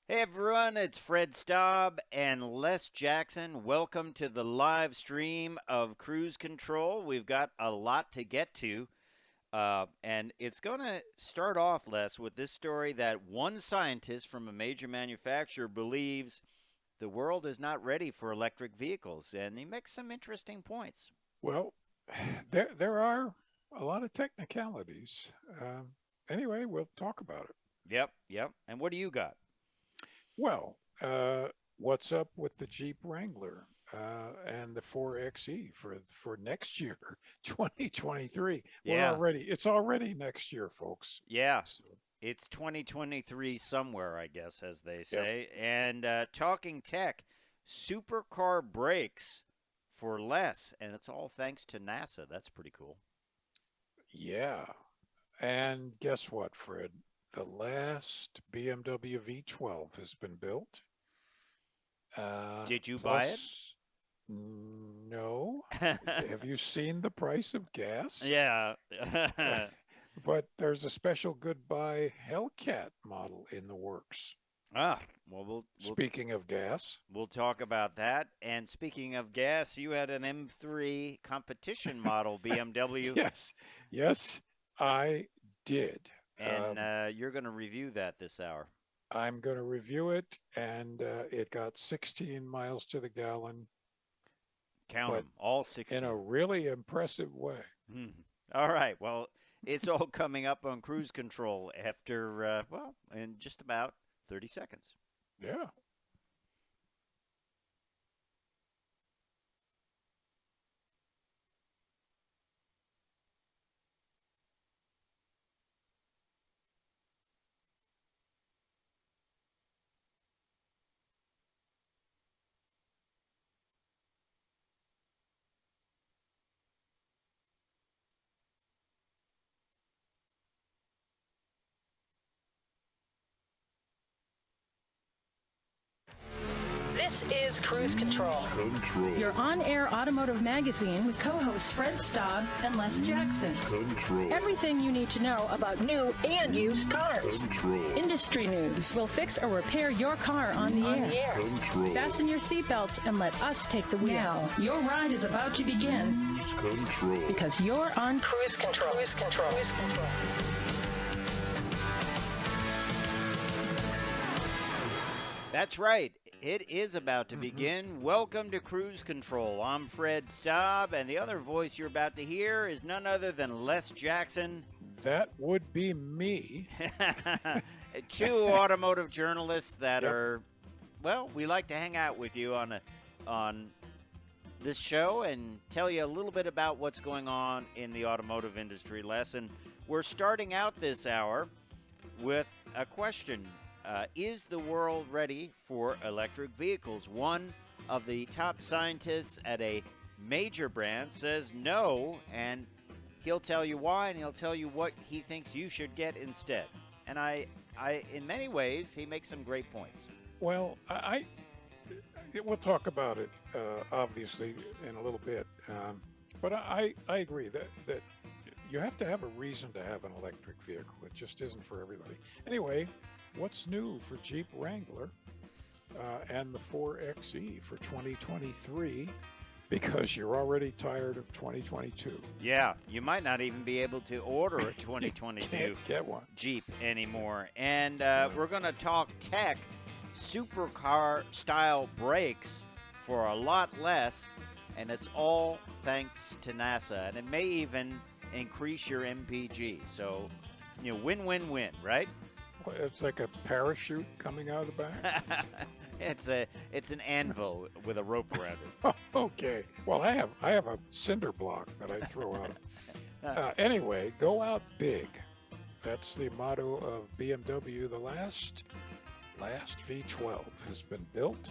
Hey everyone, it's Fred Staub and Les Jackson. Welcome to the live stream of Cruise Control. We've got a lot to get to, and it's going to start off, Les, with this story that one scientist from a major manufacturer believes the world is not ready for electric vehicles, and he makes some interesting points. Well, there are a lot of technicalities. Anyway, we'll talk about it. Yep. And what do you got? Well, what's up with the Jeep Wrangler and the 4xe for next year, 2023? Yeah, It's already next year, folks. yeah. So, It's 2023 somewhere, I guess, as they yep, say. And talking tech, supercar brakes for less, and it's all thanks to NASA. That's pretty cool. yeah. And guess what, Fred? The last BMW V12 has been built. Did you buy it? Plus, no. Have you seen the price of gas? Yeah. But there's a special goodbye Hellcat model in the works. Well, we'll Speaking of gas, we'll talk about that. And speaking of gas, you had an M3 competition model BMW, yes, yes, I did. and you're going to review that this hour. I'm going to review it, and it got 16 miles to the gallon, Count but them, all in a 16. really impressive way. All right. Well, it's all coming up on Cruise Control after, well, in just about 30 seconds. Yeah. This is Cruise Control, your on-air automotive magazine with co-hosts Fred Staub and Les Jackson. Everything you need to know about new and used cars. Industry news. We'll fix or repair your car on the air. Fasten your seatbelts and let us take the wheel. Now, your ride is about to begin because you're on Cruise Control. Cruise Control. Cruise Control. That's right. It is about to begin. Welcome to Cruise Control. I'm Fred Staub, and the other voice you're about to hear is none other than Les Jackson. That would be me. Two automotive journalists that Yep. are, well, we like to hang out with you on this show and tell you a little bit about what's going on in the automotive industry, Les. And we're starting out this hour with a question. Is the world ready for electric vehicles? One of the top scientists at a major brand says no, and he'll tell you why, and he'll tell you what he thinks you should get instead. And in many ways, he makes some great points. Well, we'll talk about it obviously in a little bit, but I agree that you have to have a reason to have an electric vehicle. It just isn't for everybody. Anyway, what's new for Jeep Wrangler and the 4xe for 2023? Because you're already tired of 2022. Yeah, you might not even be able to order a 2022 Can't get one. Jeep anymore. And we're going to talk tech, supercar style brakes for a lot less, and it's all thanks to NASA. And it may even increase your MPG. So, win-win-win, right? It's like a parachute coming out of the back. It's an anvil with a rope around it. Okay. Well, I have a cinder block that I throw out. Anyway, go out big. That's the motto of BMW. The last V12 has been built,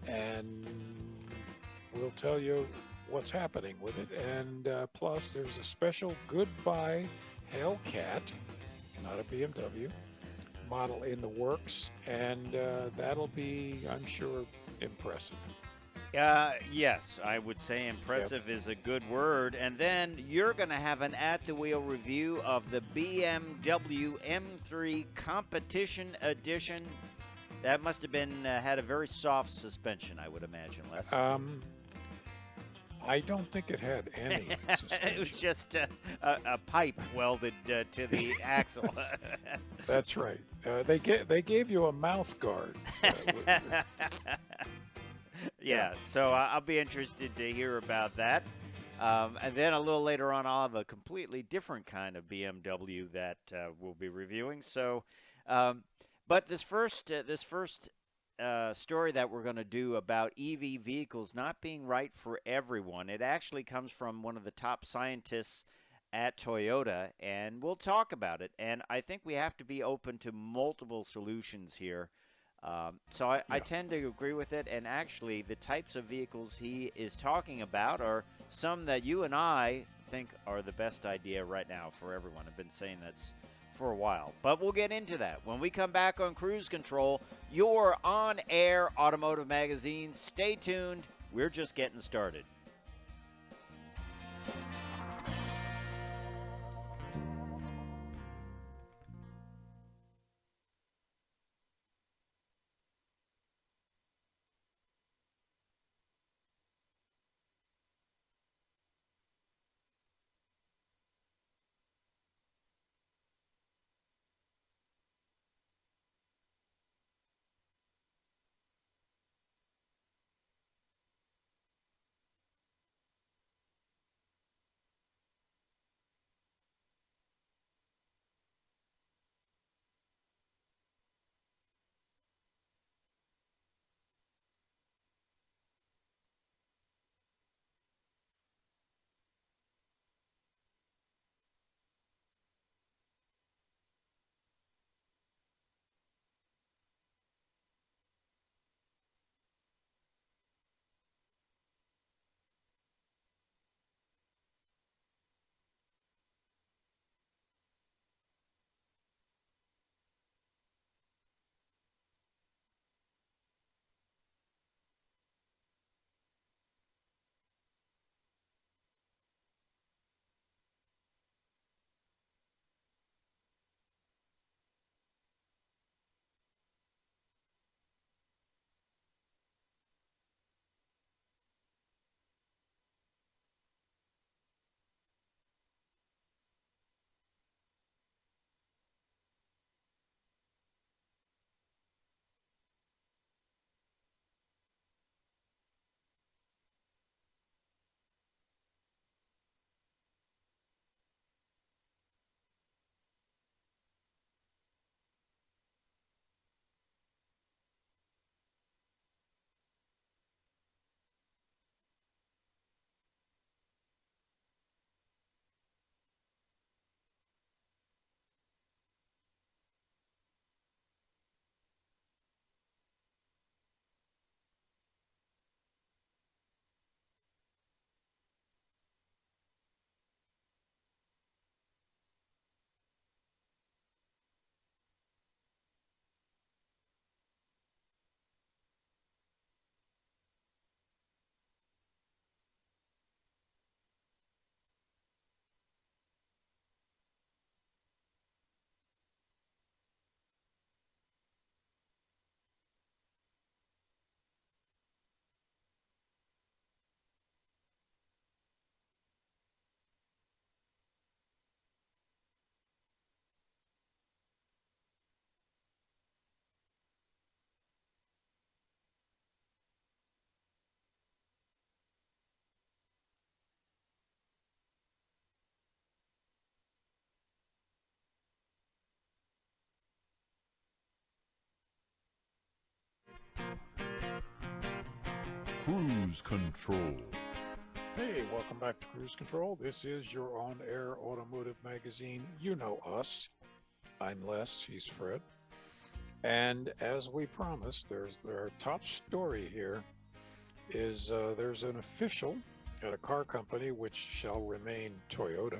and we'll tell you what's happening with it. And plus, there's a special goodbye Hellcat, not a BMW, model in the works, and that'll be, I'm sure, impressive. Yes, I would say impressive is a good word. And then you're going to have an at the wheel review of the BMW M3 Competition Edition. That must have been had a very soft suspension, I would imagine, Les. I don't think it had any suspension. It was just a pipe welded to the axle. That's right. They gave you a mouth guard. Yeah, so I'll be interested to hear about that. And then a little later on, I'll have a completely different kind of BMW that we'll be reviewing. So, but this first story that we're going to do about EV vehicles not being right for everyone, it actually comes from one of the top scientists at Toyota, and we'll talk about it. And I think we have to be open to multiple solutions here. So I tend to agree with it, and actually the types of vehicles he is talking about are some that you and I think are the best idea right now for everyone. I've been saying that's for a while, but we'll get into that when we come back on Cruise Control, your on-air automotive magazine. Stay tuned. We're just getting started. Cruise Control. Hey, welcome back to Cruise Control. This is your on-air automotive magazine. You know us. I'm Les. He's Fred. And as we promised, our top story here is there's an official at a car company which shall remain Toyota,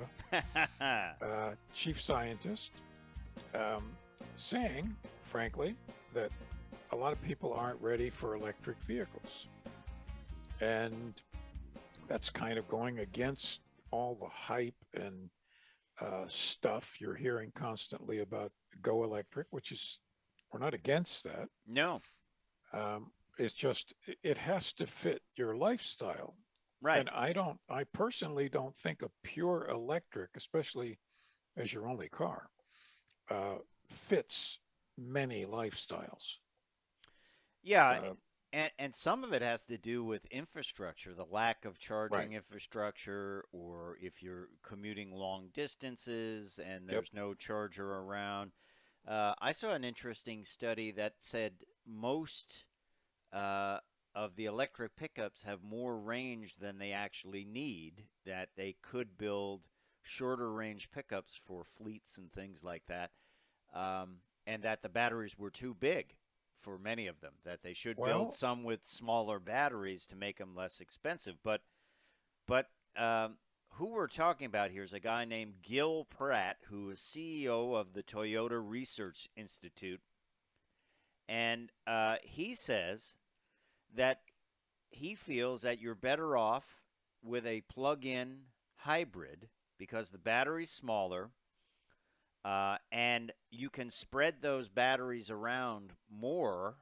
chief scientist, saying, frankly, that a lot of people aren't ready for electric vehicles. And that's kind of going against all the hype and stuff you're hearing constantly about go electric, which is We're not against that. No. It's just it has to fit your lifestyle. Right. And I personally don't think a pure electric, especially as your only car, fits many lifestyles. Yeah. And some of it has to do with infrastructure, the lack of charging infrastructure, or if you're commuting long distances and there's no charger around. I saw an interesting study that said most of the electric pickups have more range than they actually need, that they could build shorter range pickups for fleets and things like that, and that the batteries were too big for many of them, that they should build some with smaller batteries to make them less expensive. But who we're talking about here is a guy named Gil Pratt, who is CEO of the Toyota Research Institute. And he says that he feels that you're better off with a plug-in hybrid because the battery's smaller, and you can spread those batteries around more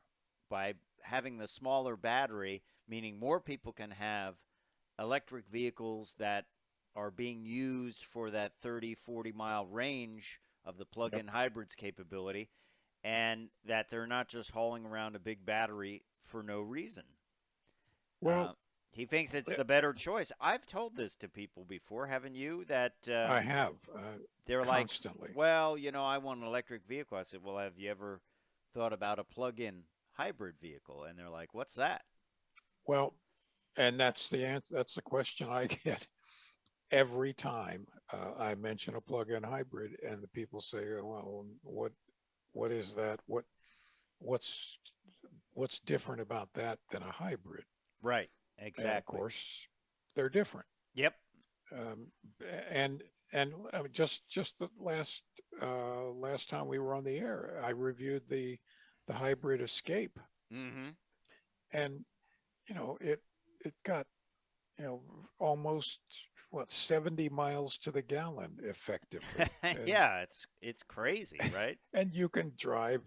by having the smaller battery, meaning more people can have electric vehicles that are being used for that 30, 40-mile range of the plug-in hybrids capability, and that they're not just hauling around a big battery for no reason. Well, he thinks it's the better choice. I've told this to people before, haven't you? That I have. They're constantly. Like, well, I want an electric vehicle. I said, well, have you ever thought about a plug-in hybrid vehicle? And they're like, what's that? Well, and that's the answer. That's the question I get every time I mention a plug-in hybrid, and the people say, well, what is that? What's different about that than a hybrid? Right. Exactly. And of course, they're different. Yep. And just the last time we were on the air, I reviewed the hybrid Escape, and it got almost 70 miles to the gallon effectively. Yeah, it's crazy, right? And you can drive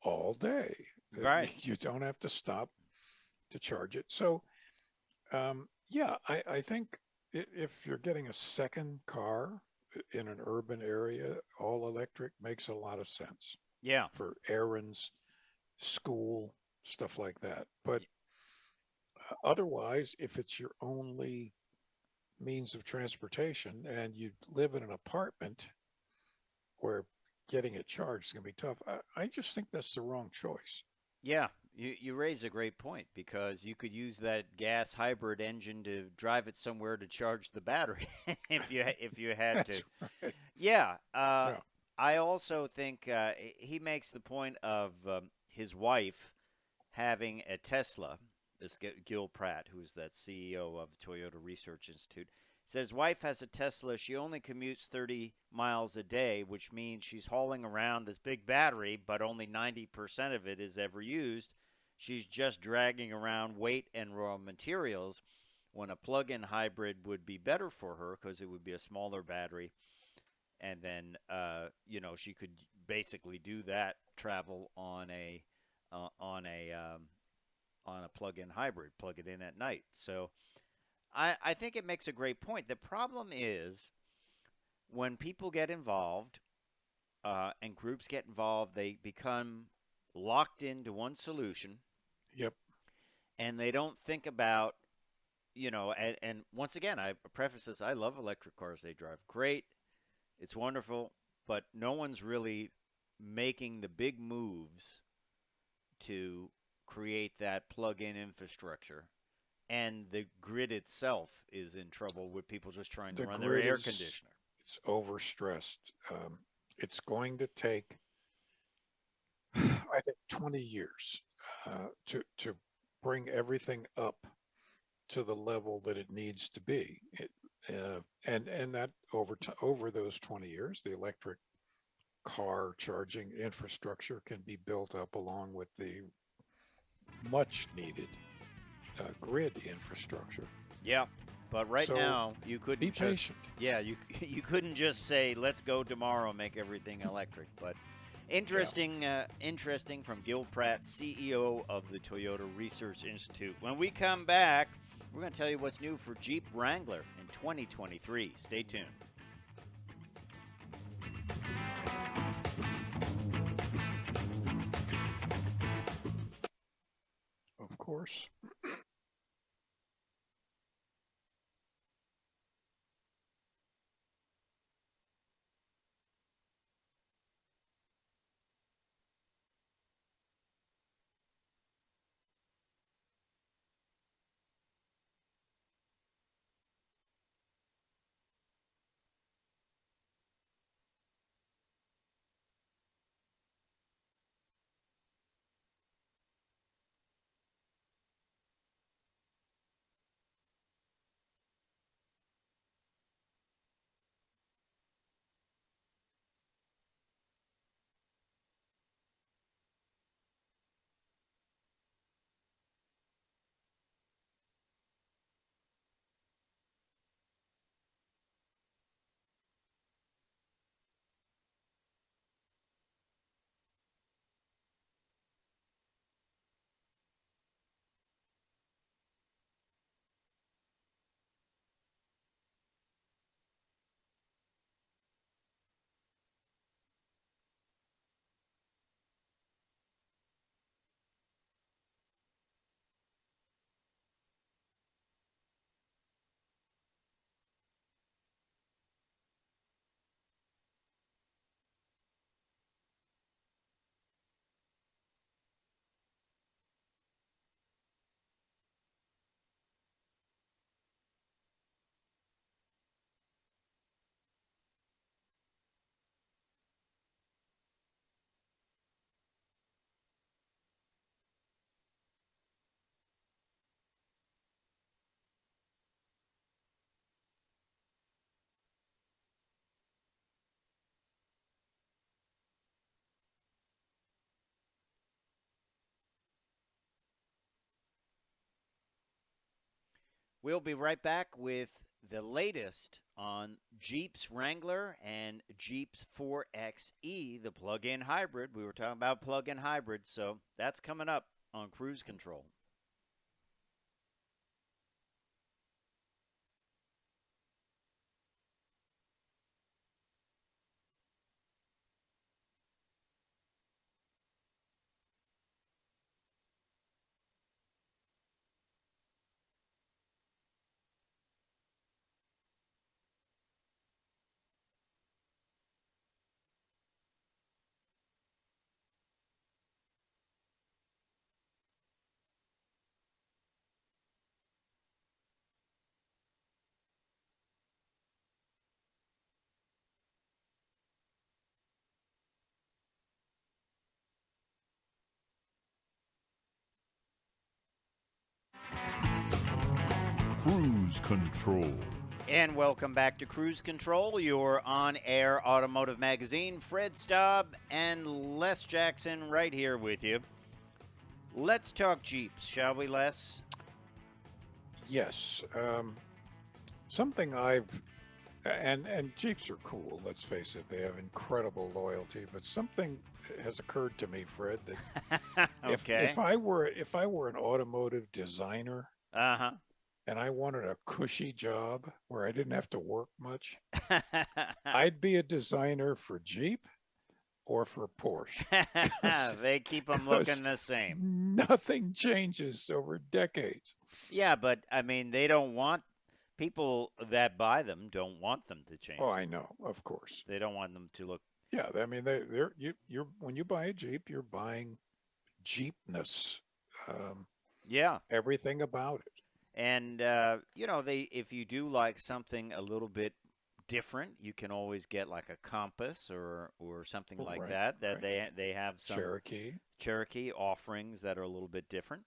all day. Right. You don't have to stop to charge it. So, I think if you're getting a second car in an urban area, all electric makes a lot of sense. Yeah. For errands, school, stuff like that. But otherwise, if it's your only means of transportation and you live in an apartment where getting it charged is going to be tough, I just think that's the wrong choice. Yeah, you raise a great point, because you could use that gas hybrid engine to drive it somewhere to charge the battery if you had That's to. Right. Yeah. I also think he makes the point of his wife having a Tesla. This Gil Pratt, who's that CEO of Toyota Research Institute, says wife has a Tesla. She only commutes 30 miles a day, which means she's hauling around this big battery, but only 90% of it is ever used. She's just dragging around weight and raw materials, when a plug-in hybrid would be better for her because it would be a smaller battery. And then, she could basically do that travel on a plug-in hybrid, plug it in at night. So I think it makes a great point. The problem is when people get involved and groups get involved, they become locked into one solution. Yep. And they don't think about, and once again, I preface this, I love electric cars. They drive great. It's wonderful. But no one's really making the big moves to create that plug-in infrastructure. And the grid itself is in trouble with people just trying to run their air conditioner. It's overstressed. It's going to take, I think, 20 years to bring everything up to the level that it needs to be. And that over those 20 years, the electric car charging infrastructure can be built up along with the much needed grid infrastructure. Yeah, but right now you couldn't be patient. Yeah, you couldn't just say let's go tomorrow and make everything electric. But Interesting from Gil Pratt, CEO of the Toyota Research Institute. When we come back, we're going to tell you what's new for Jeep Wrangler in 2023. Stay tuned. Of course. We'll be right back with the latest on Jeep's Wrangler and Jeep's 4xe, the plug-in hybrid. We were talking about plug-in hybrids, so that's coming up on Cruise Control. Cruise Control. And welcome back to Cruise Control, your on-air automotive magazine. Fred Staub and Les Jackson right here with you. Let's talk Jeeps, shall we, Les? Yes. Something I've and Jeeps are cool, let's face it. They have incredible loyalty, but something has occurred to me, Fred, that Okay. if I were an automotive designer, Uh-huh. and I wanted a cushy job where I didn't have to work much, I'd be a designer for Jeep or for Porsche. They keep them looking the same. Nothing changes over decades. Yeah, but I mean, they don't want people that buy them don't want them to change. Oh, I know, of course. They don't want them to look. Yeah, I mean, you're when you buy a Jeep, you're buying Jeepness. Yeah. Everything about it. And if you do like something a little bit different, you can always get like a Compass or something like Right, that. That right. they have some Cherokee offerings that are a little bit different.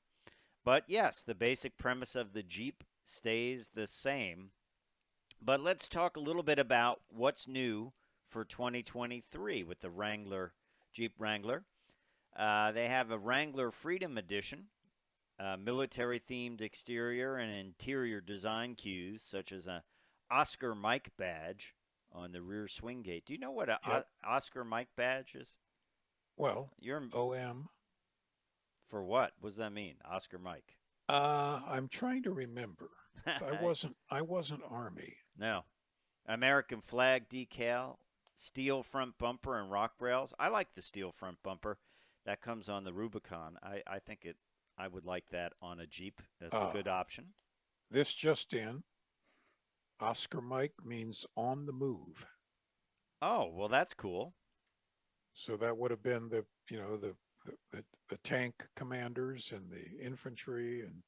But yes, the basic premise of the Jeep stays the same. But let's talk a little bit about what's new for 2023 with the Wrangler, Jeep Wrangler. They have a Wrangler Freedom Edition. Military-themed exterior and interior design cues, such as a Oscar Mike badge on the rear swing gate. Do you know what a Oscar Mike badge is? Well, You're OM. for what? What does that mean? Oscar Mike. I'm trying to remember. So I wasn't Army. No. American flag decal, steel front bumper, and rock rails. I like the steel front bumper. That comes on the Rubicon. I think I would like that on a Jeep. That's a good option. This just in. Oscar Mike means on the move. Oh, well, that's cool. So that would have been the tank commanders and the infantry, and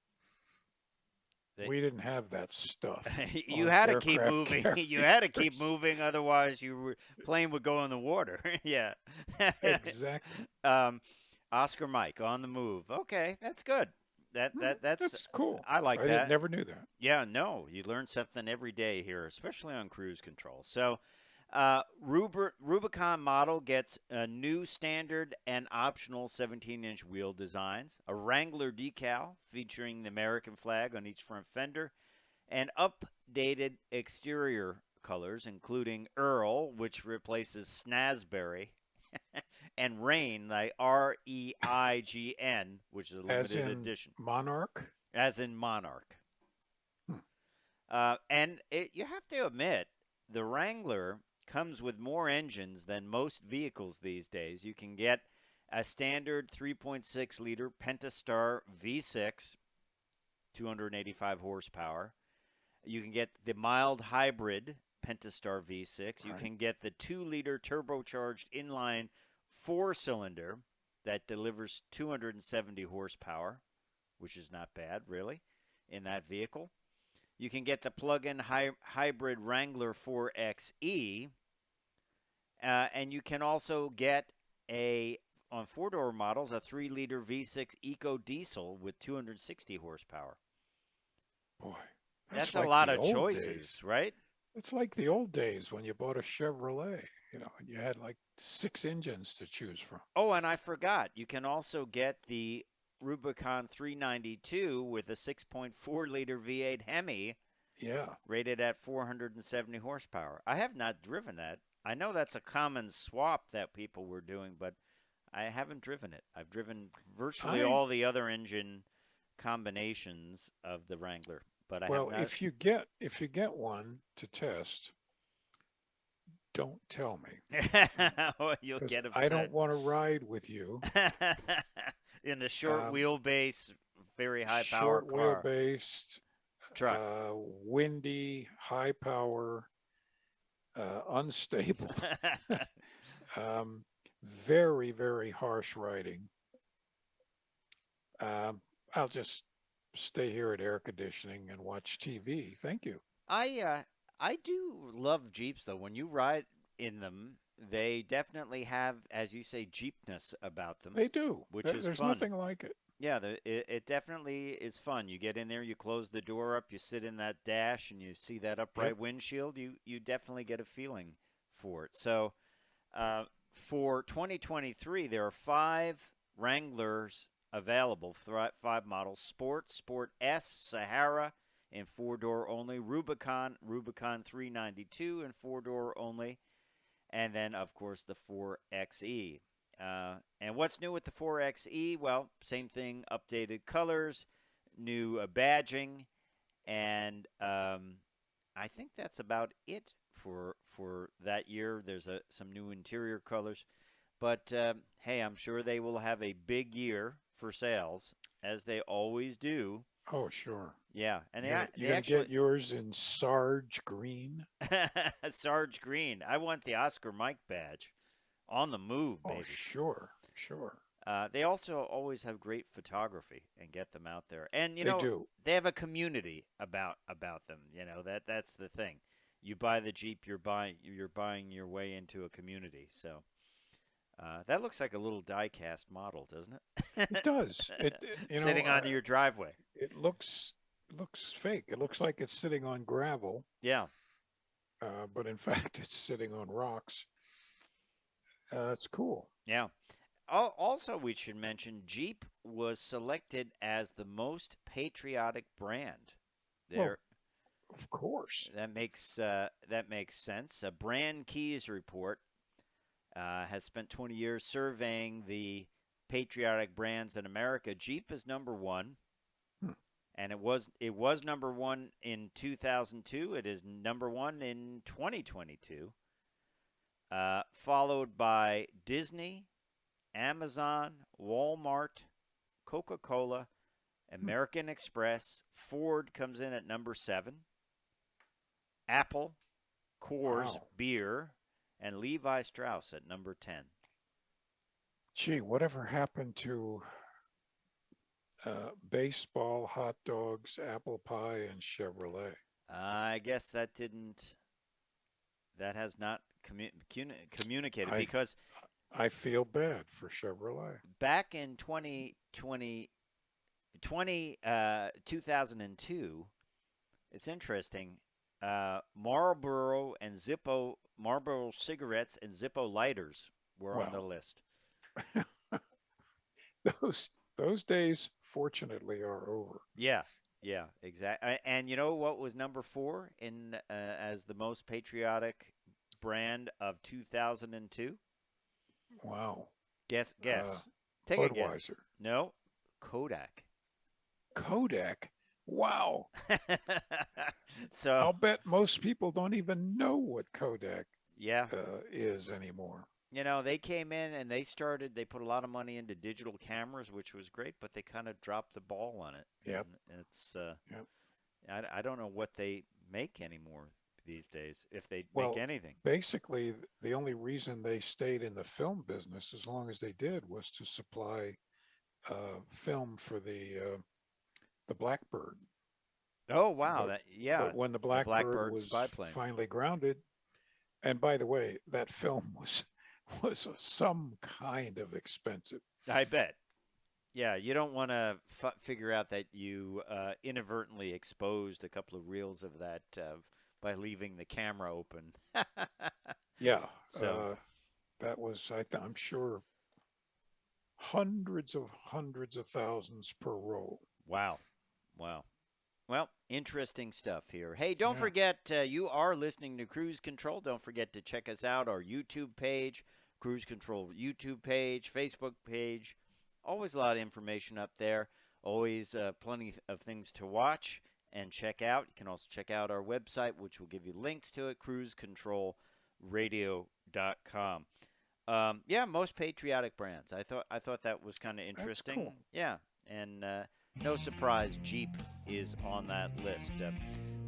we didn't have that stuff. You had to keep moving. You had to keep moving, otherwise your plane would go in the water. Yeah. Exactly. Oscar Mike on the move. Okay, that's good. That's cool. I like that. I never knew that. Yeah, no, you learn something every day here, especially on Cruise Control. So, Rubicon model gets a new standard and optional 17-inch wheel designs, a Wrangler decal featuring the American flag on each front fender, and updated exterior colors, including Earl, which replaces Snazberry, and Reign, like REIGN, which is a limited edition. Monarch? As in Monarch. And you have to admit, the Wrangler comes with more engines than most vehicles these days. You can get a standard 3.6-liter Pentastar V6, 285 horsepower. You can get the mild hybrid Pentastar V6. You can get the 2-liter turbocharged inline 4-cylinder that delivers 270 horsepower, which is not bad, really, in that vehicle. You can get the plug-in hybrid Wrangler 4xe, and you can also get on 4-door models, a 3-liter V6 Eco Diesel with 260 horsepower. Boy, that's like a lot of choices, days, right? It's like the old days when you bought a Chevrolet, and you had like 6 engines to choose from. Oh, and I forgot, you can also get the Rubicon 392 with a 6.4-liter V8 Hemi. Yeah. Rated at 470 horsepower. I have not driven that. I know that's a common swap that people were doing, but I haven't driven it. I've driven virtually all the other engine combinations of the Wrangler, but I have not. if you get one to test, don't tell me. You'll get upset. I don't want to ride with you in a short wheelbase, very high power short car. Wheelbase truck, windy, high power, unstable, very, very harsh riding. I'll just stay here at air conditioning and watch TV. Thank you. I do love Jeeps, though. When you ride in them, they definitely have, as you say, Jeepness about them. They do. Which is There's fun. nothing like it. Yeah, it definitely is fun. You get in there, you close the door up, you sit in that dash, and you see that upright windshield. You definitely get a feeling for it. So for 2023, there are 5 Wranglers available, 5 models: Sport, Sport S, Sahara in 4-door only, Rubicon 392 in 4-door only, and then, of course, the 4xe. And what's new with the 4xe? Well, same thing, updated colors, new badging, and I think that's about it for that year. There's some new interior colors. But, hey, I'm sure they will have a big year for sales, as they always do. Oh, sure. Yeah. And you're they gonna actually get yours in Sarge green. Sarge green. I want the Oscar Mike badge. On the move, baby. Oh, sure. They also always have great photography and get them out there. And, they have a community about them. That's the thing. You buy the Jeep, you're buying your way into a community. So that looks like a little die-cast model, doesn't it? It does. Sitting on your driveway. It looks fake. It looks like it's sitting on gravel. Yeah. But in fact, it's sitting on rocks. It's cool. Yeah. Also, we should mention Jeep was selected as the most patriotic brand. Well, of course. That makes sense. A Brand Keys report has spent 20 years surveying the patriotic brands in America. Jeep is number one, Hmm. and it was number one in 2002. It is number one in 2022, followed by Disney, Amazon, Walmart, Coca-Cola, American Express. Ford comes in at number 7. Apple, Coors Wow. Beer, and Levi Strauss at number 10. Gee, whatever happened to baseball, hot dogs, apple pie, and Chevrolet? I guess that has not communicated I because I feel bad for Chevrolet. back in 2002, it's interesting. Marlboro cigarettes and Zippo lighters were on the Wow. list. Those days, fortunately, are over. Yeah, yeah, exactly. And you know what was number 4 in as the most patriotic brand of 2002? Wow. Guess. Uh, Take a guess. Budweiser. No, Kodak. Kodak. Wow. So I'll bet most people don't even know what Kodak yeah, is anymore. they came in and they put a lot of money into digital cameras, which was great, but they kind of dropped the ball on it. Yep. And it's Yep. I don't know what they make anymore these days, if they Well, make anything. basically, the only reason they stayed in the film business as long as they did was to supply film for the Blackbird. Oh wow, But yeah, but when the the Blackbird Blackbird spy was plane. finally grounded, and by the way, that film was some kind of expensive. I bet. Yeah, you don't want to figure out that you inadvertently exposed a couple of reels of that by leaving the camera open. Yeah. So that was I'm sure hundreds of thousands per roll. wow, wow. Well, interesting stuff here. Hey, don't Yeah. forget you are listening to Cruise Control. Don't forget to check us out, our YouTube page, Cruise Control YouTube page, Facebook page. Always a lot of information up there. Always plenty of things to watch and check out. You can also check out our website, which will give you links to it, cruisecontrolradio.com. Yeah, most patriotic brands. I thought that was kind of interesting. Cool. Yeah, and no surprise, Jeep is on that list.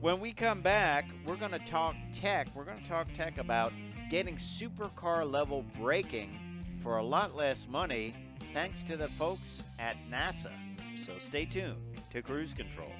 When we come back, we're going to talk tech. We're going to talk tech about getting supercar level braking for a lot less money, thanks to the folks at NASA. So stay tuned to Cruise Control.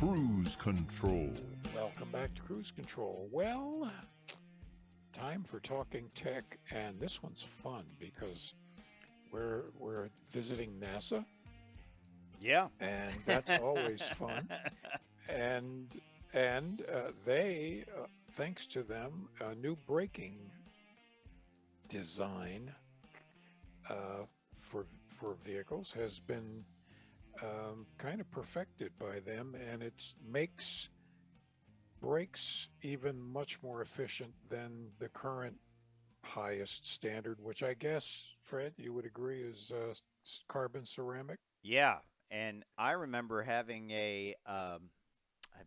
Cruise Control. Welcome back to Cruise Control. Well, time for talking tech, and this one's fun because we're visiting NASA, Yeah. and that's always fun. And they, thanks to them, a new braking design for vehicles has been kind of perfected by them, and it makes brakes even much more efficient than the current highest standard, which I guess, Fred, you would agree is carbon ceramic. Yeah. And I remember having I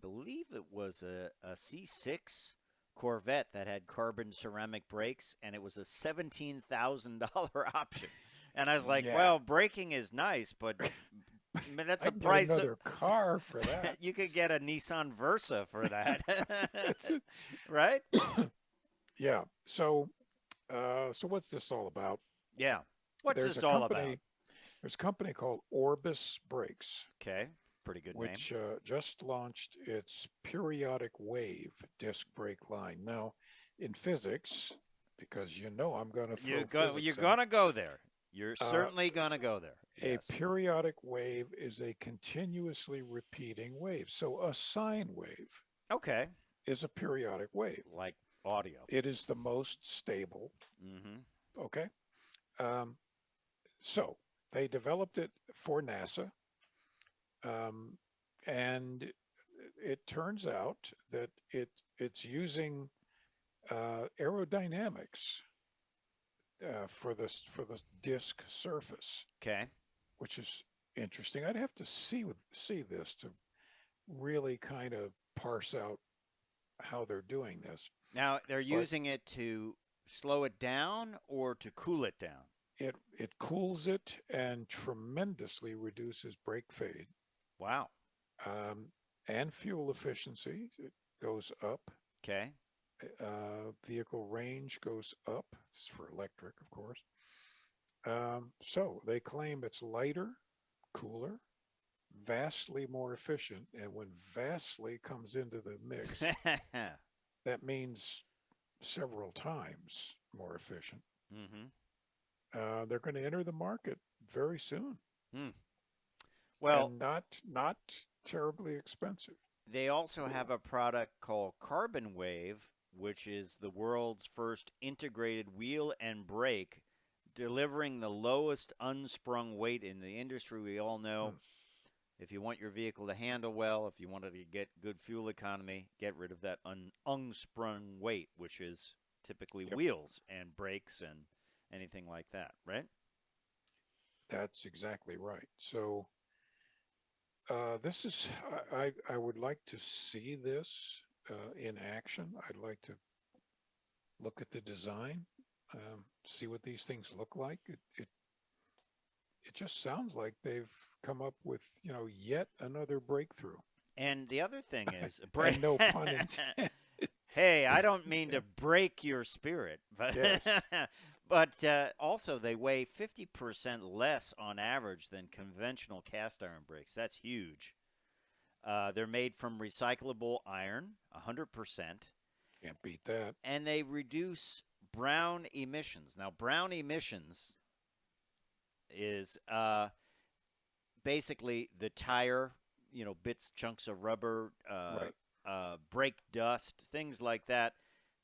believe it was a C6 Corvette that had carbon ceramic brakes, and it was a $17,000 option. And I was like, Yeah. well, braking is nice, but I mean, that's a I'd get price. another car for that. You could get a Nissan Versa for that. That's it. Right? Yeah. So what's this all about? Yeah. What's There's this a all company, about? There's a company called Orbis Brakes, Okay. Pretty good name. which just launched its periodic wave disc brake line. Now, in physics, because you know I'm going to throw physics You're in, going to go there. You're certainly going to go there. a Yes. periodic wave is a continuously repeating wave. So a sine wave Okay. is a periodic wave. Like audio. It is the most stable. Mm-hmm. Okay. So they developed it for NASA. And it turns out that it's using aerodynamics for the disc surface, Okay. which is interesting. I'd have to see this to really kind of parse out how they're doing this. Now, they're using it to slow it down or to cool it down? It cools it and tremendously reduces brake fade. Wow. And fuel efficiency, it goes up. Okay. Vehicle range goes up. This is for electric, of course. So they claim it's lighter, cooler, vastly more efficient. And when vastly comes into the mix, that means several times more efficient. Mm-hmm. They're going to enter the market very soon. Well, and not terribly expensive. they also have a product called Carbon Wave, which is the world's first integrated wheel and brake, delivering the lowest unsprung weight in the industry. We all know if you want your vehicle to handle well, if you wanted to get good fuel economy, get rid of that unsprung weight, which is typically wheels and brakes and anything like that, right? That's exactly right. So this is, I would like to see this in action. I'd like to look at the design, see what these things look like. It just sounds like they've come up with, yet another breakthrough. And the other thing is, And no pun intended. Hey, I don't mean to break your spirit, but Yes. but also they weigh 50% less on average than conventional cast iron brakes. That's huge. They're made from recyclable iron, 100%, Can't beat that. and they reduce brown emissions. Now, brown emissions is basically the tire, bits, chunks of rubber, Right. brake dust, things like that.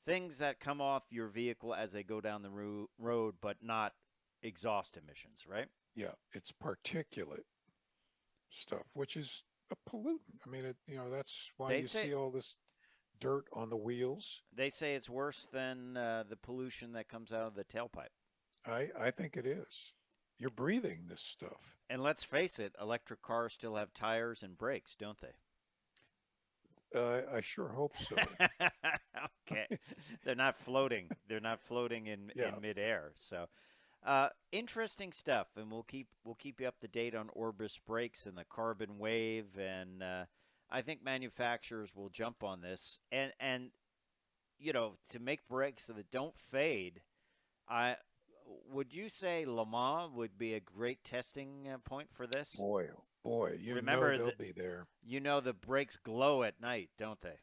Things that come off your vehicle as they go down the road, but not exhaust emissions, right? Yeah, it's particulate stuff, which is a pollutant. I mean, that's why They you say- see all this dirt on the wheels. They say it's worse than the pollution that comes out of the tailpipe. I think it is. You're breathing this stuff. And let's face it, electric cars still have tires and brakes, don't they? I sure hope so. Okay. They're not floating. They're not floating in midair. So interesting stuff, and we'll keep you up to date on Orbis brakes and the Carbon Wave, and I think manufacturers will jump on this. And to make brakes that don't fade, would you say Le Mans would be a great testing point for this? Boy, oh boy, you Remember know they'll that- be there. You know the brakes glow at night, don't they?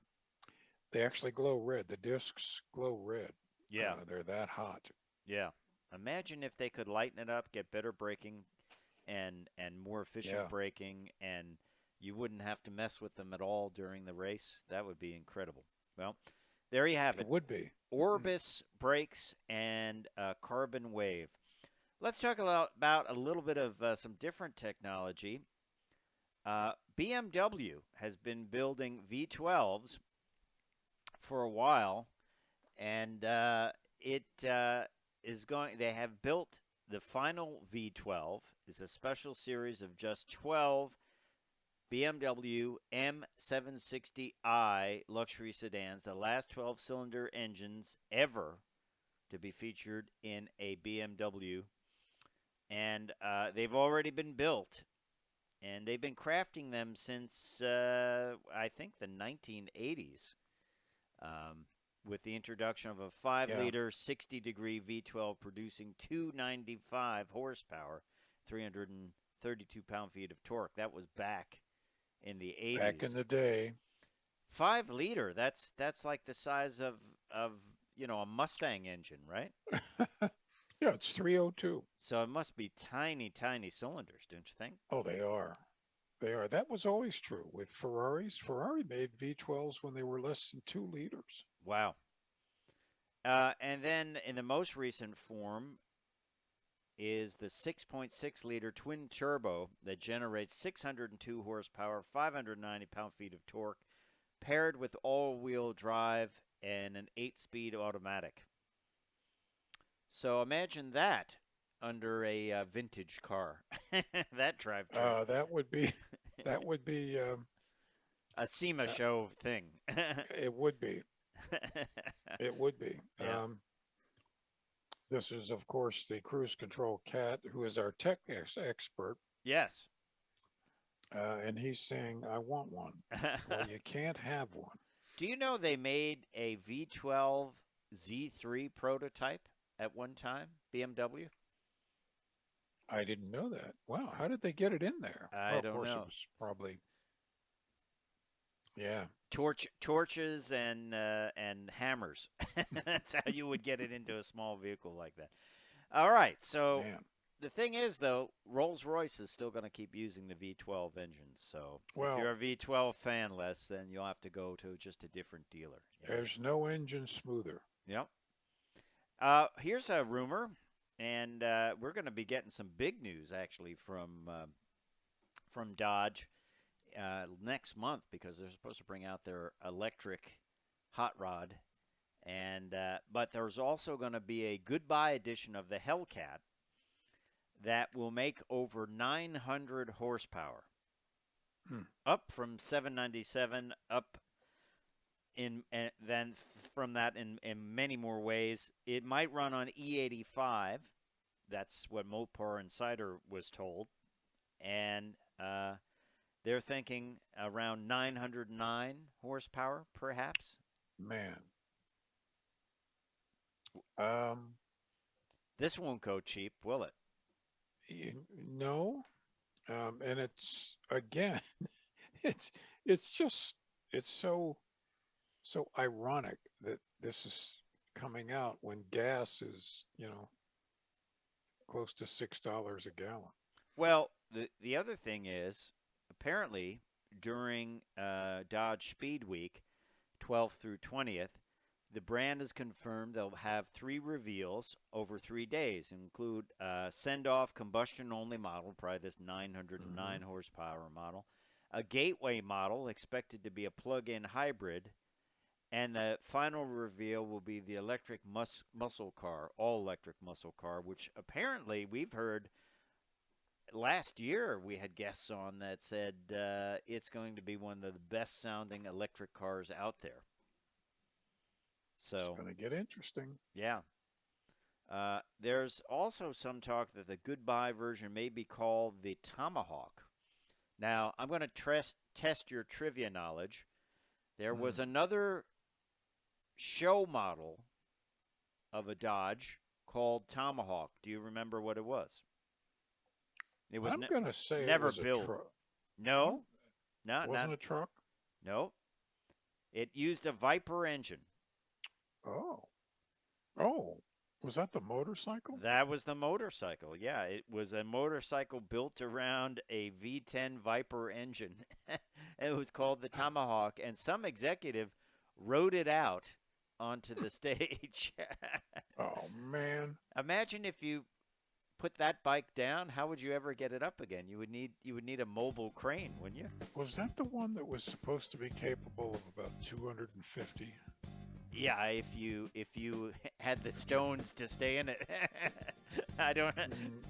They actually glow red. The discs glow red. Yeah. They're that hot. Yeah. Imagine if they could lighten it up, get better braking and more efficient Yeah. braking, and you wouldn't have to mess with them at all during the race. That would be incredible. Well, there you have It it. would be. Orbis brakes and Carbon Wave. Let's talk about a little bit of some different technology. BMW has been building V12s for a while, and it is going. They have built the final V12. It's a special series of just 12 BMW M760i luxury sedans, the last 12-cylinder engines ever to be featured in a BMW. And they've already been built, and they've been crafting them since, I think, the 1980s, with the introduction of a 5-liter, 60-degree V12 producing 295 horsepower, 332 pound-feet of torque. That was back in the 80s. Back in the day. 5-liter, that's like the size of a Mustang engine, right? Yeah, it's 302. So it must be tiny, tiny cylinders, don't you think? Oh, they are. They are. That was always true with Ferraris. Ferrari made V12s when they were less than 2 liters. Wow. And then in the most recent form is the 6.6-liter twin turbo that generates 602 horsepower, 590 pound-feet of torque, paired with all-wheel drive and an 8-speed automatic. So imagine that under a vintage car. That drivetrain. That would be a SEMA show thing. it would be. It would be. Yeah. This is, of course, the cruise control cat, who is our tech expert, Yes. and he's saying, "I want one." Well, you can't have one. Do you know they made a V12 Z3 prototype at one time, BMW? I didn't know that. Wow, how did they get it in there? I Well, don't of course know. It was probably, yeah. Torches and hammers. That's how you would get it into a small vehicle like that. All right. So Man. the thing is, though, Rolls-Royce is still going to keep using the V12 engines. So Well- if you're a V12 fan, Les, then you'll have to go to just a different dealer. Yeah. There's no engine smoother. Yep. Here's a rumor, and we're going to be getting some big news actually from Dodge next month, because they're supposed to bring out their electric hot rod, and but there's also going to be a goodbye edition of the Hellcat that will make over 900 horsepower, up from 797, up in then from that in many more ways. It might run on E85. That's what Mopar Insider was told, and they're thinking around 909 horsepower, perhaps. Man. This won't go cheap, will it? No. And it's, again, it's so ironic that this is coming out when gas is, close to $6 a gallon. Well, the other thing is, apparently during Dodge Speed Week, 12th through 20th, the brand has confirmed they'll have 3 reveals over 3 days, include send-off combustion-only model, probably this 909 horsepower model, a gateway model expected to be a plug-in hybrid, and the final reveal will be the electric muscle car, all-electric muscle car, which apparently we've heard last year we had guests on that said it's going to be one of the best-sounding electric cars out there. So It's going to get interesting. yeah. There's also some talk that the goodbye version may be called the Tomahawk. Now, I'm going to test your trivia knowledge. There was another show model of a Dodge called Tomahawk. Do you remember what it was? It was I'm going to say never it was built. a truck. No, not Wasn't a truck? No, it used a Viper engine. Oh. Oh. Was that the motorcycle? That was the motorcycle. Yeah, it was a motorcycle built around a V10 Viper engine. It was called the Tomahawk, and some executive rode it out onto the stage. Oh, man. Imagine if you put that bike down, how would you ever get it up again? You would need a mobile crane, wouldn't you? Was that the one that was supposed to be capable of about 250? Yeah, if you had the stones to stay in it. I don't.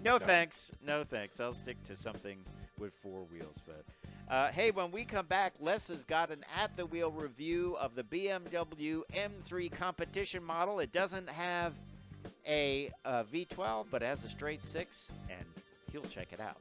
No thanks. No thanks. I'll stick to something with four wheels. But hey, when we come back, Les has got an at-the-wheel review of the BMW M3 competition model. It doesn't have a V12, but it has a straight six, and he'll check it out.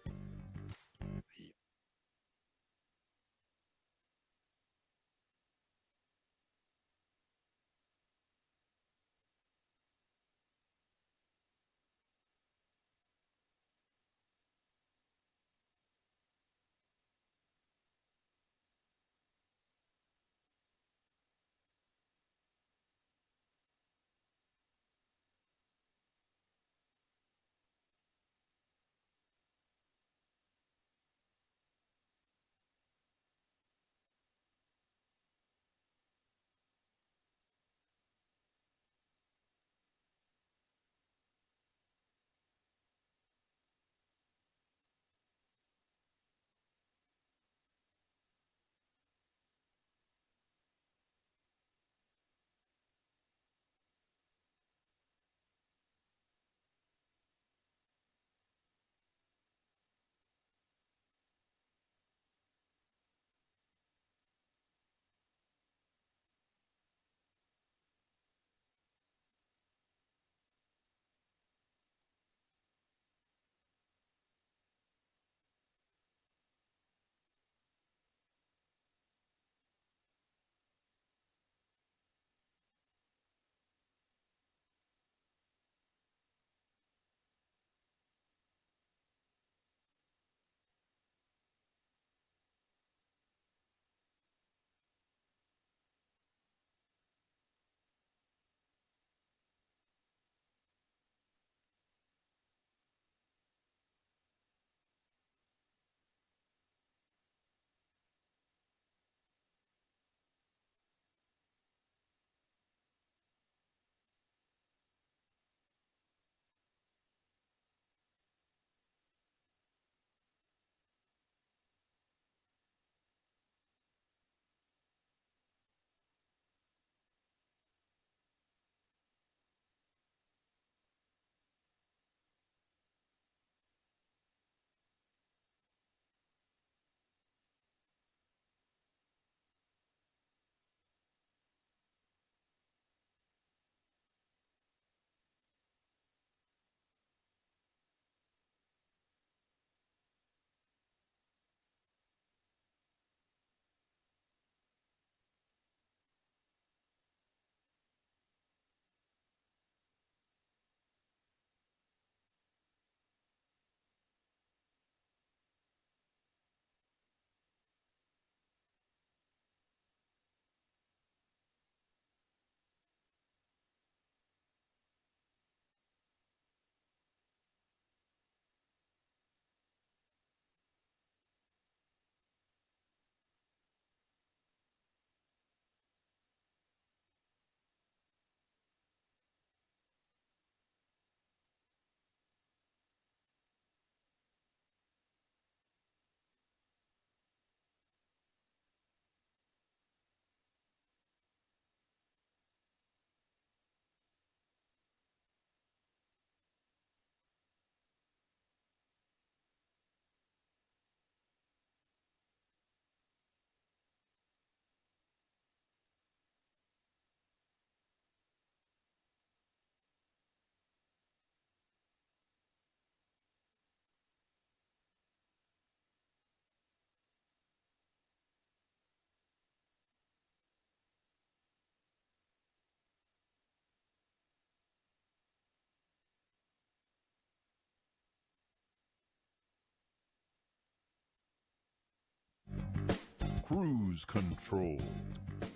Cruise Control.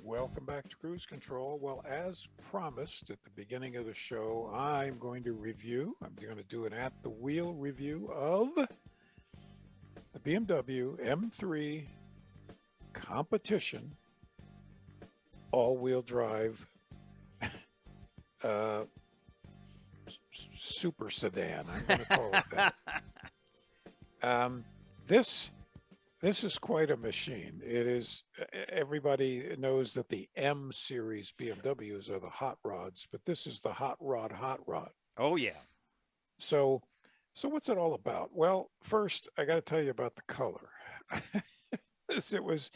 Welcome back to Cruise Control. Well, as promised at the beginning of the show, I'm going to do an at-the-wheel review of the BMW M3 Competition all-wheel drive super sedan. I'm going to call it that. This is quite a machine. It is. Everybody knows that the M series BMWs are the hot rods, but this is the hot rod. Oh yeah. So what's it all about? Well, first I got to tell you about the color. It was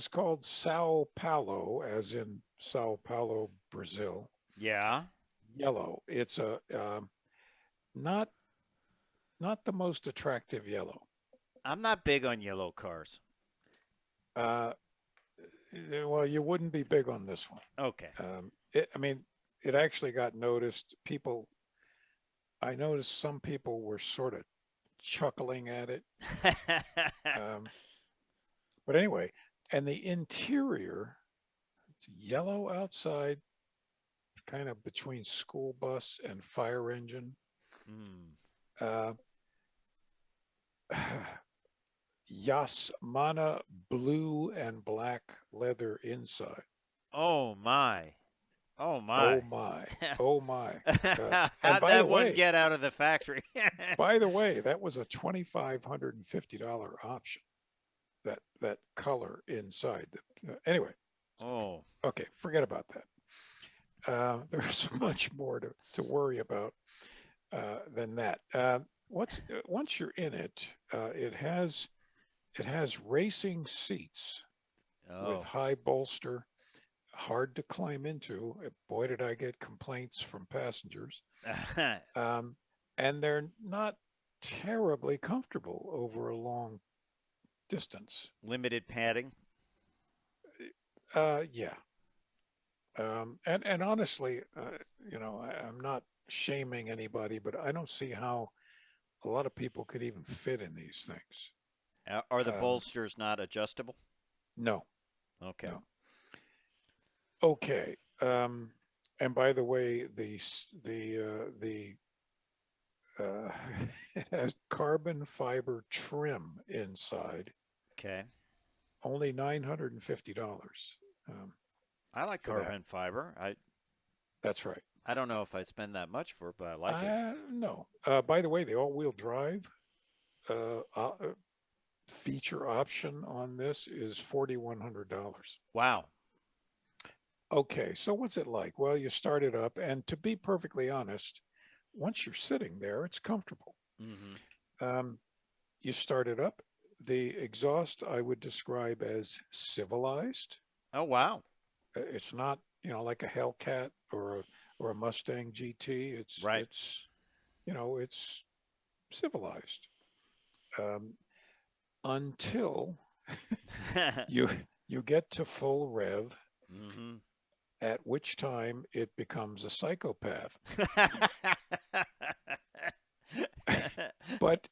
called Sao Paulo, as in Sao Paulo, Brazil. Yeah. Yellow. It's a not the most attractive yellow. I'm not big on yellow cars. Well, you wouldn't be big on this one. Okay. It actually got noticed. I noticed some people were sort of chuckling at it. But anyway, and the interior, it's yellow outside, kind of between school bus and fire engine. Yasmana blue and black leather inside. Oh my. Oh my. How'd by that the one way, get out of the factory? by the way, that was a $2,550 option. That color inside. Anyway. Oh. Okay, forget about that. There's much more to worry about than that. Once you're in it, it has racing seats with high bolster, hard to climb into. Boy, did I get complaints from passengers. And they're not terribly comfortable over a long distance. Limited padding. Yeah. And honestly, I'm not shaming anybody, but I don't see how a lot of people could even fit in these things. Are the bolsters not adjustable? No. Okay. No. Okay. And by the way, it has carbon fiber trim inside. Okay. Only $950. I like carbon fiber. That's right. I don't know if I spend that much for it, but I like it. No. By the way, the all-wheel drive feature option on this is $4,100. Wow. Okay, so what's it like? Well, you start it up, and to be perfectly honest, once you're sitting there, it's comfortable. Mm-hmm. You start it up. The exhaust I would describe as civilized. Oh, wow. It's not, like a Hellcat or a Mustang GT. It's right. It's civilized. Until you get to full rev, mm-hmm. at which time it becomes a psychopath. but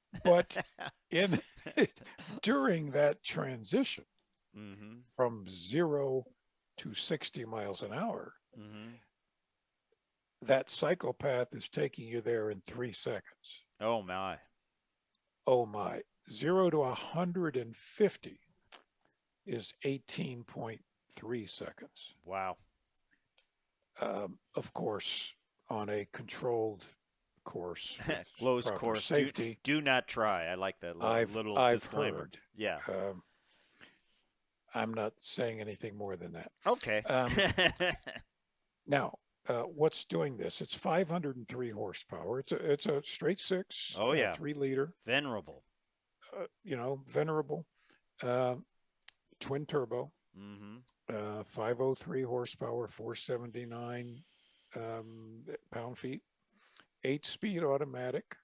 during that transition, mm-hmm. from 0 to 60 miles an hour, mm-hmm. that psychopath is taking you there in 3 seconds. Oh my. 0 to 150 is 18.3 seconds. Wow. Of course, on a controlled course, closed course, safety. Do not try. I like that little I've disclaimer. Heard. Yeah. I'm not saying anything more than that. Okay. Now, what's doing this? It's 503 horsepower. It's a straight six. Oh yeah. 3 liter. Venerable. Venerable. Twin turbo. Mm-hmm. 503 horsepower, 479 pound feet. 8-speed automatic.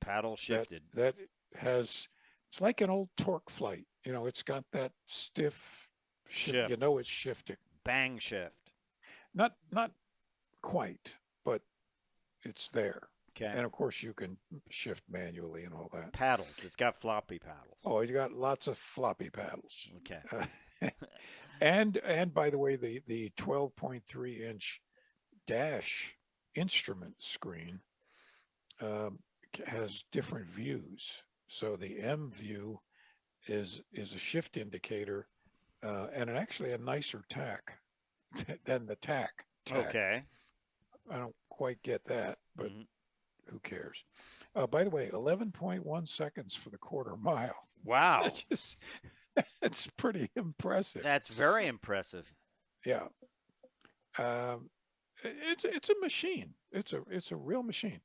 Paddle shifted. That has. It's like an old torque flight. It's got that stiff shift. It's shifting. Bang shift. Not quite, but it's there. Okay. And of course, you can shift manually and all that. Paddles. It's got floppy paddles. Oh, you got lots of floppy paddles. Okay. And by the way, the 12.3-inch dash instrument screen has different views. So the M view is a shift indicator and actually a nicer tack than the tack. Okay. I don't quite get that, but who cares? By the way, 11.1 seconds for the quarter mile. Wow. That's pretty impressive. That's very impressive. Yeah. It's a machine. It's a real machine.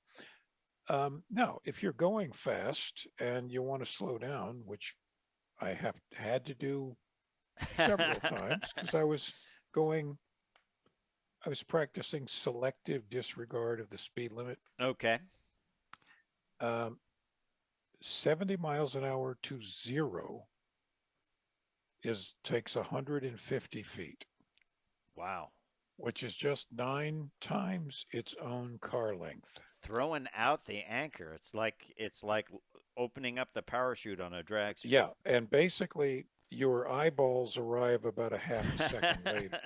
Now, if you're going fast and you want to slow down, which I had to do several times because I was practicing selective disregard of the speed limit. Okay. 70 miles an hour to 0 takes 150 feet. Wow. Which is just 9 times its own car length. Throwing out the anchor. It's like opening up the parachute on a drag strip. Yeah, and basically your eyeballs arrive about a half a second later.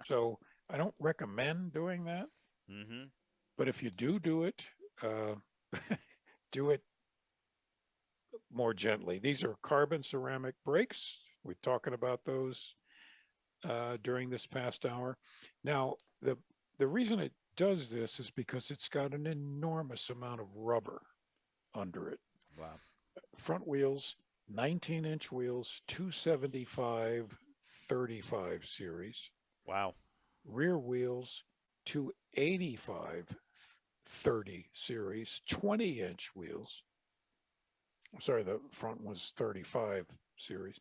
So I don't recommend doing that. Mm-hmm. But if you do it, do it more gently. These are carbon ceramic brakes. We're talking about those during this past hour. Now, the reason it does this is because it's got an enormous amount of rubber under it. Wow. Front wheels, 19-inch wheels, 275 35 series. Wow. Rear wheels, 285 30 series, 20-inch wheels. I'm sorry, the front was 35 series.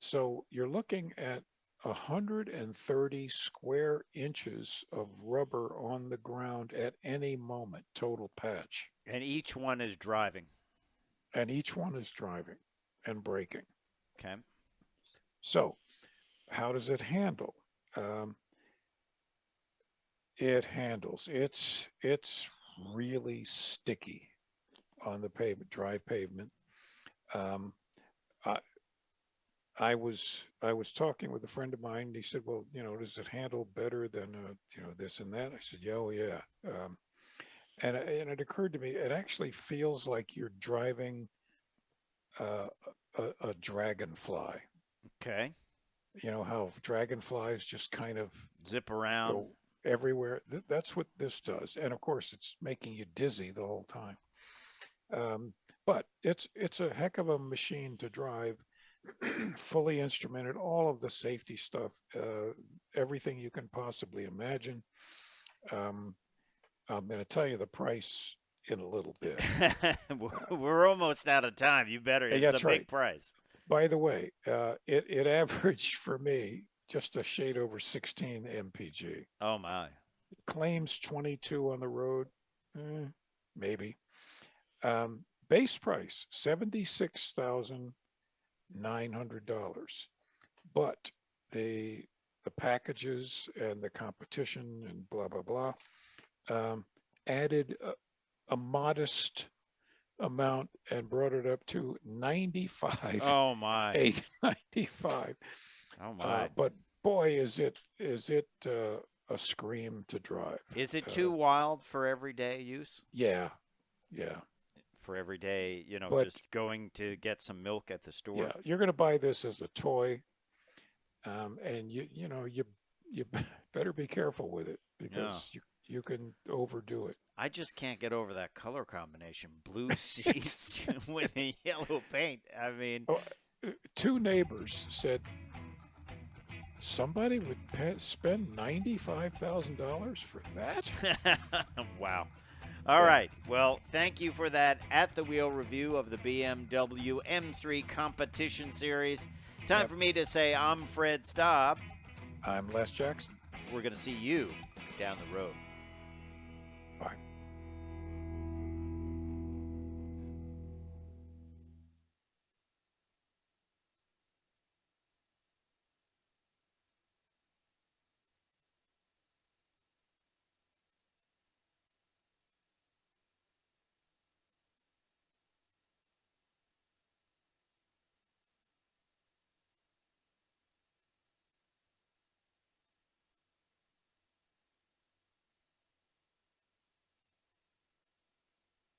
So you're looking at 130 square inches of rubber on the ground at any moment, total patch. And each one is driving. And each one is driving and braking. Okay. So how does it handle? It handles. It's really sticky on the pavement, dry pavement. I was talking with a friend of mine. And he said, "Well, does it handle better than this and that?" I said, "Yeah, oh yeah." And it occurred to me, it actually feels like you're driving a dragonfly. Okay. You know how dragonflies just kind of zip around, go everywhere. That's what this does, and of course, it's making you dizzy the whole time. But it's a heck of a machine to drive. Fully instrumented, all of the safety stuff, everything you can possibly imagine. I'm going to tell you the price in a little bit. We're almost out of time. You better. It's a big price. By the way, it averaged for me just a shade over 16 mpg. Oh my! It claims 22 on the road, maybe. Base price $76,900, but the packages and the competition and blah blah blah added a modest amount and brought it up to 95. Oh my! 895. Oh my! But boy, is it a scream to drive. Is it too wild for everyday use? Yeah. For everyday, just going to get some milk at the store. Yeah, you're going to buy this as a toy, and you better be careful with it because you can overdo it. I just can't get over that color combination: blue seats with a yellow paint. I mean, two neighbors said somebody would spend $95,000 for that. Wow. All right. Well, thank you for that At the Wheel review of the BMW M3 Competition Series. Time for me to say I'm Fred Staub. I'm Les Jackson. We're going to see you down the road.